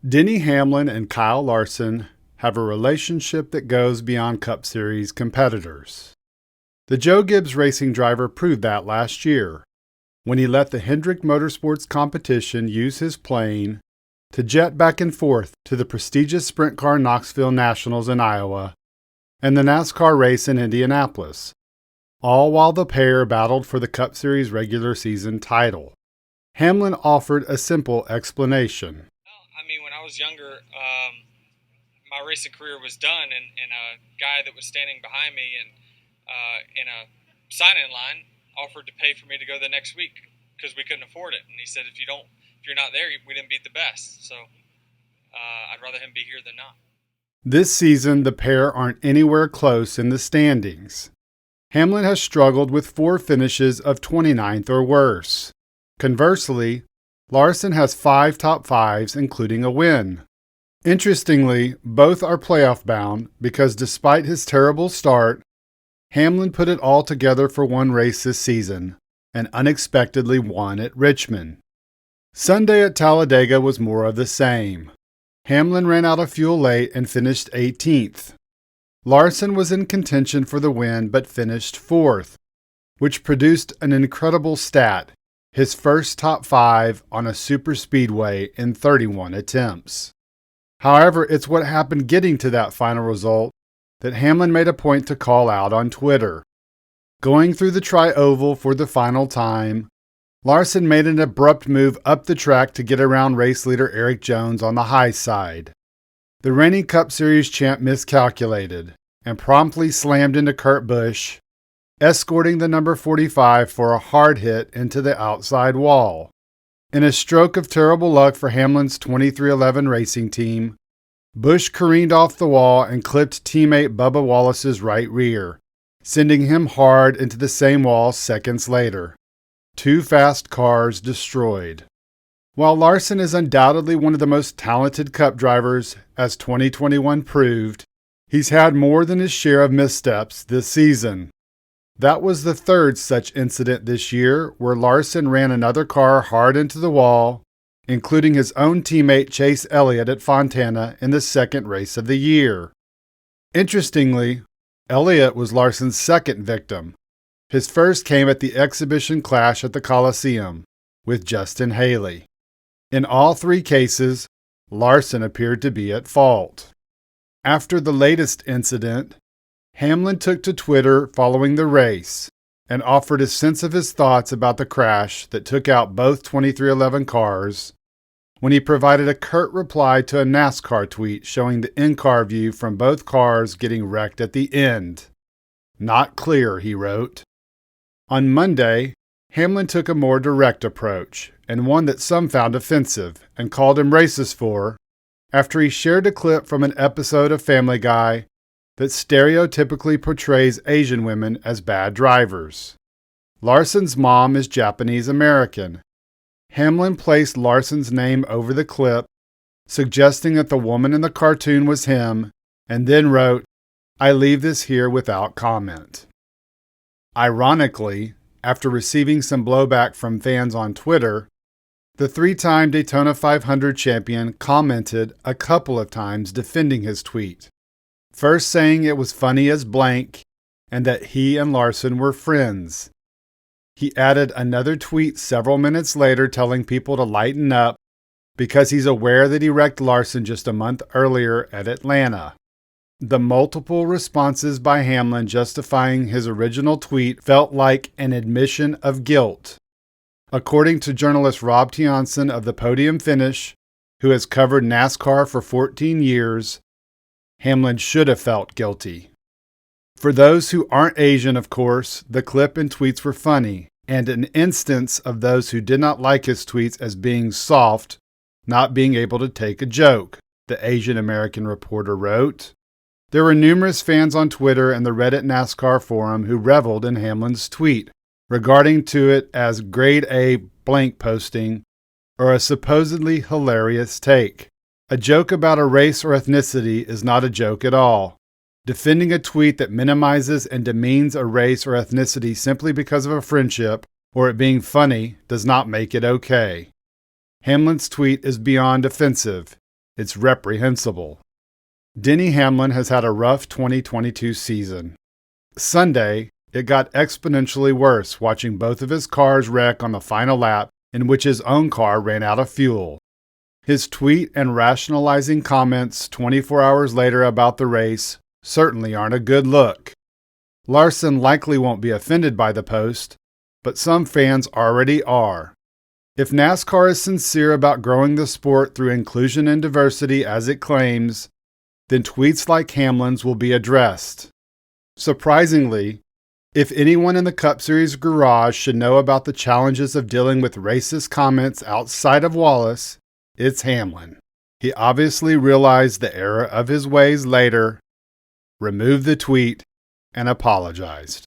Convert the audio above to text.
Denny Hamlin and Kyle Larson have a relationship that goes beyond Cup Series competitors. The Joe Gibbs Racing driver proved that last year when he let the Hendrick Motorsports competition use his plane to jet back and forth to the prestigious Sprint Car Knoxville Nationals in Iowa and the NASCAR race in Indianapolis, all while the pair battled for the Cup Series regular season title. Hamlin offered a simple explanation. When I was younger, my racing career was done, and a guy that was standing behind me and in a sign-in line offered to pay for me to go the next week because we couldn't afford it. And he said, if you're not there, we didn't beat the best. So I'd rather him be here than not. This season, the pair aren't anywhere close in the standings. Hamlin has struggled with 4 finishes of 29th or worse. Conversely, Larson has 5 top 5s, including a win. Interestingly, both are playoff bound because despite his terrible start, Hamlin put it all together for one race this season and unexpectedly won at Richmond. Sunday at Talladega was more of the same. Hamlin ran out of fuel late and finished 18th. Larson was in contention for the win but finished 4th, which produced an incredible stat, his first top 5 on a superspeedway in 31 attempts. However, it's what happened getting to that final result that Hamlin made a point to call out on Twitter. Going through the tri-oval for the final time, Larson made an abrupt move up the track to get around race leader Erik Jones on the high side. The reigning Cup Series champ miscalculated and promptly slammed into Kurt Busch, escorting the number 45 for a hard hit into the outside wall. In a stroke of terrible luck for Hamlin's 2311 racing team, Busch careened off the wall and clipped teammate Bubba Wallace's right rear, sending him hard into the same wall seconds later. 2 fast cars destroyed. While Larson is undoubtedly one of the most talented Cup drivers, as 2021 proved, he's had more than his share of missteps this season. That was the 3rd such incident this year, where Larson ran another car hard into the wall, including his own teammate Chase Elliott at Fontana in the 2nd race of the year. Interestingly, Elliott was Larson's 2nd victim. His first came at the exhibition clash at the Coliseum with Justin Haley. In all 3 cases, Larson appeared to be at fault. After the latest incident, Hamlin took to Twitter following the race and offered a sense of his thoughts about the crash that took out both 2311 cars when he provided a curt reply to a NASCAR tweet showing the in-car view from both cars getting wrecked at the end. "Not clear," he wrote. On Monday, Hamlin took a more direct approach, and one that some found offensive, and called him racist for, after he shared a clip from an episode of Family Guy that stereotypically portrays Asian women as bad drivers. Larson's mom is Japanese American. Hamlin placed Larson's name over the clip, suggesting that the woman in the cartoon was him, and then wrote, "I leave this here without comment." Ironically, after receiving some blowback from fans on Twitter, the 3-time Daytona 500 champion commented a couple of times defending his tweet, first saying it was funny as blank and that he and Larson were friends. He added another tweet several minutes later telling people to lighten up because he's aware that he wrecked Larson just a month earlier at Atlanta. The multiple responses by Hamlin justifying his original tweet felt like an admission of guilt. According to journalist Rob Tianson of The Podium Finish, who has covered NASCAR for 14 years, Hamlin should have felt guilty. For those who aren't Asian, of course, the clip and tweets were funny, and an instance of those who did not like his tweets as being soft, not being able to take a joke, the Asian American reporter wrote. There were numerous fans on Twitter and the Reddit NASCAR forum who reveled in Hamlin's tweet, regarding to it as grade A blank posting or a supposedly hilarious take. A joke about a race or ethnicity is not a joke at all. Defending a tweet that minimizes and demeans a race or ethnicity simply because of a friendship or it being funny does not make it okay. Hamlin's tweet is beyond offensive. It's reprehensible. Denny Hamlin has had a rough 2022 season. Sunday, it got exponentially worse watching both of his cars wreck on the final lap in which his own car ran out of fuel. His tweet and rationalizing comments 24 hours later about the race certainly aren't a good look. Larson likely won't be offended by the post, but some fans already are. If NASCAR is sincere about growing the sport through inclusion and diversity as it claims, then tweets like Hamlin's will be addressed. Surprisingly, if anyone in the Cup Series garage should know about the challenges of dealing with racist comments outside of Wallace, it's Hamlin. He obviously realized the error of his ways later, removed the tweet, and apologized.